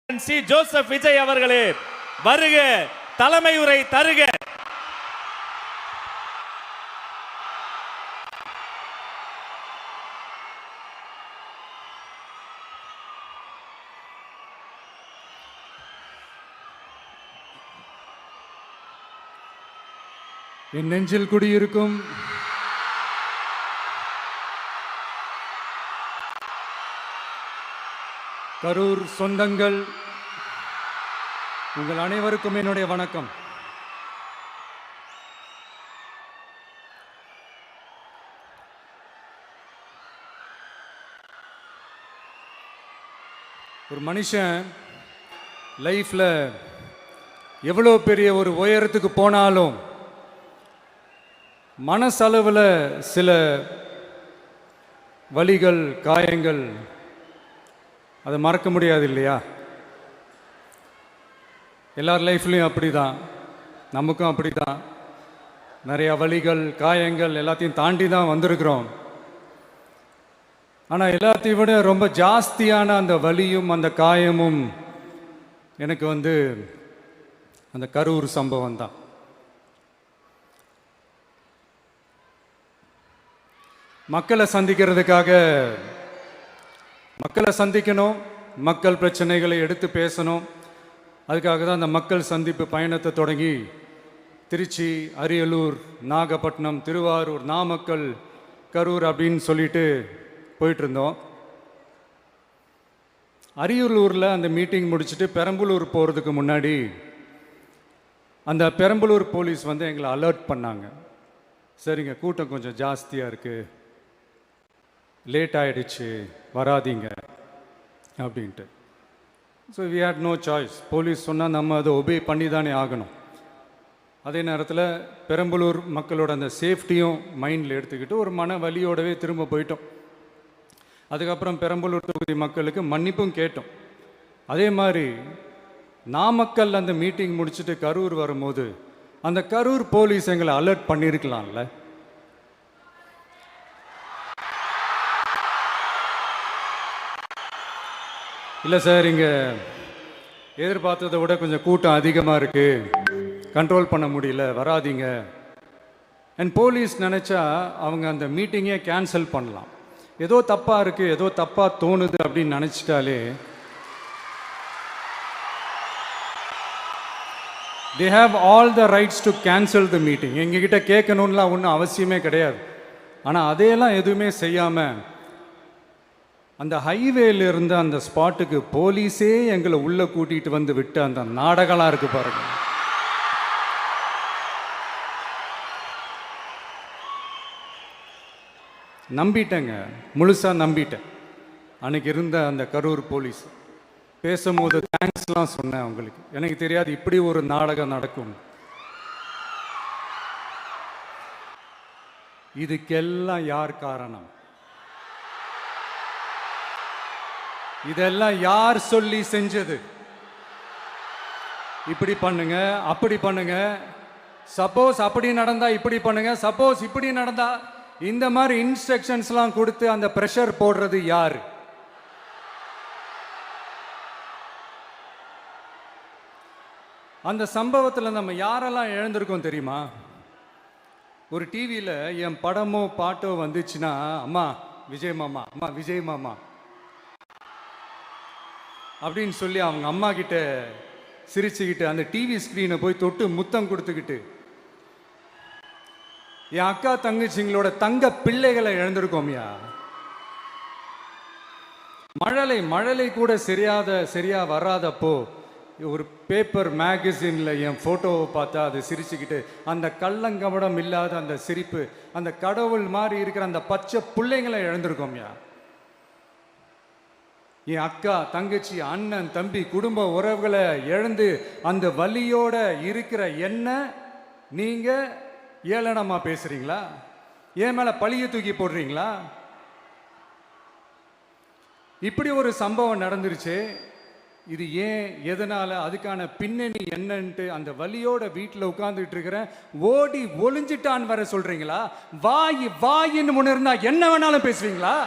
C Joseph Vijay அவர்களே வருக, தலைமை உரை தருக. என் நெஞ்சில் குடியிருக்கும் கரூர் சொந்தங்கள், உங்கள் அனைவருக்கும் என்னுடைய வணக்கம். ஒரு மனுஷன் லைஃப்ல எவ்வளோ பெரிய ஒரு உயரத்துக்கு போனாலும் மனசளவில் சில வலிகள், காயங்கள் அதை மறக்க முடியாது இல்லையா? எல்லார் லைஃப்லையும் அப்படி தான், நமக்கும் அப்படி தான். நிறையா வலிகள், காயங்கள் எல்லாத்தையும் தாண்டி தான் வந்திருக்கிறோம். ஆனால் எல்லாத்தையும் விட ரொம்ப ஜாஸ்தியான அந்த வலியும் அந்த காயமும் எனக்கு அந்த கரூர் சம்பவம் தான். மக்களை சந்திக்கணும், மக்கள் பிரச்சனைகளை எடுத்து பேசணும். அதுக்காக தான் அந்த மக்கள் சந்திப்பு பயணத்தை தொடங்கி திருச்சி, அரியலூர், நாகப்பட்டினம், திருவாரூர், நாமக்கல், கரூர் அப்படின்னு சொல்லிட்டு போயிட்டு இருந்தோம். அரியலூரில் அந்த மீட்டிங் முடிச்சுட்டு பெரம்பலூர் போகிறதுக்கு முன்னாடி அந்த பெரம்பலூர் போலீஸ் எங்களை அலர்ட் பண்ணாங்க. சரிங்க, கூட்டம் கொஞ்சம் ஜாஸ்தியாக இருக்குது, லேட் ஆகிடுச்சு, வராதிங்க அப்படின்ட்டு. So we had no choice. Police சொன்னால் நம்ம அதை ஒபே பண்ணி தானே ஆகணும். அதே நேரத்தில் பெரம்பலூர் மக்களோட அந்த சேஃப்டியும் மைண்டில் எடுத்துக்கிட்டு ஒரு மன வலியோடவே திரும்ப போயிட்டோம். அதுக்கப்புறம் பெரம்பலூர் தொகுதி மக்களுக்கு மன்னிப்பும் கேட்டோம். அதே மாதிரி நாமக்கல் அந்த மீட்டிங் முடிச்சுட்டு கரூர் வரும்போது அந்த கரூர் போலீஸ் எங்களை அலர்ட் பண்ணியிருக்கலாம்ல. இல்லை சார், இங்கே எதிர்பார்த்ததை விட கொஞ்சம் கூட்டம் அதிகமாக இருக்குது, கண்ட்ரோல் பண்ண முடியல, வராதிங்க. அண்ட் போலீஸ் நினச்சா அவங்க அந்த மீட்டிங்கே கேன்சல் பண்ணலாம். ஏதோ தப்பாக இருக்குது, ஏதோ தப்பாக தோணுது அப்படின்னு நினச்சிட்டாலே they have all the rights to cancel the meeting. எங்ககிட்ட கேட்கணும்லாம் ஒன்றும் அவசியமே கிடையாது. ஆனால் அதையெல்லாம் எதுவுமே செய்யாமல் அந்த ஹைவேல இருந்த அந்த ஸ்பாட்டுக்கு போலீஸே எங்களை உள்ளே கூட்டிகிட்டு வந்து விட்டு அந்த நாடகம்லாம் இருக்கு பாருங்க. நம்பிட்டேங்க, முழுசாக நம்பிட்டேன். அன்னைக்கு இருந்த அந்த கரூர் போலீஸ் பேசும்போது தேங்க்ஸ்லாம் சொன்னேன் அவங்களுக்கு. எனக்கு தெரியாது இப்படி ஒரு நாடகம் நடக்கும். இதுக்கெல்லாம் யார் காரணம்? இதெல்லாம் யார் சொல்லி செஞ்சது? இப்படி பண்ணுங்க, அப்படி பண்ணுங்க, சப்போஸ் அப்படி நடந்தா இப்படி பண்ணுங்க, சப்போஸ் இப்படி நடந்தா இந்த மாதிரி இன்ஸ்ட்ரக்ஷன்ஸ்லாம் கொடுத்து அந்த பிரஷர் போடுறது யாரு? அந்த சம்பவத்தில் நம்ம யாரெல்லாம் இழந்திருக்கோம் தெரியுமா? ஒரு டிவியில் என் படமோ பாட்டோ வந்துச்சுன்னா, அம்மா விஜய் மாமா, அம்மா விஜய் மாமா அப்படின்னு சொல்லி அவங்க அம்மா கிட்ட சிரிச்சுக்கிட்டு அந்த டிவி ஸ்க்ரீனை போய் தொட்டு முத்தம் கொடுத்துக்கிட்டு என் அக்கா தங்கச்சிங்களோட தங்க பிள்ளைகளை இழந்திருக்கோம்யா. மழலை கூட சரியா வராதப்போ ஒரு பேப்பர் மேகசின்ல என் போட்டோவை பார்த்தா அது சிரிச்சுக்கிட்டு அந்த கள்ளங்கபடம் இல்லாத அந்த சிரிப்பு, அந்த கடவுள் மாதிரி இருக்கிற அந்த பச்சை பிள்ளைங்களை இழந்திருக்கோம்யா. என் அக்கா தங்கச்சி, அண்ணன், தம்பி, குடும்ப உறவுகளை இழந்து அந்த வலியோட இருக்கிற என்ன நீங்க ஏளனமா பேசுறீங்களா? என் மேல பழிய தூக்கி போடுறீங்களா? இப்படி ஒரு சம்பவம் நடந்துருச்சு. இது ஏன், எதனால, அதுக்கான பின்னணி என்னன்ட்டு அந்த வலியோட வீட்டில் உட்கார்ந்துட்டு இருக்கிற ஓடி ஒளிஞ்சிட்டான்னு வர சொல்றீங்களா? வாயின்னு முன்னிருந்தா என்ன வேணாலும் பேசுவீங்களா?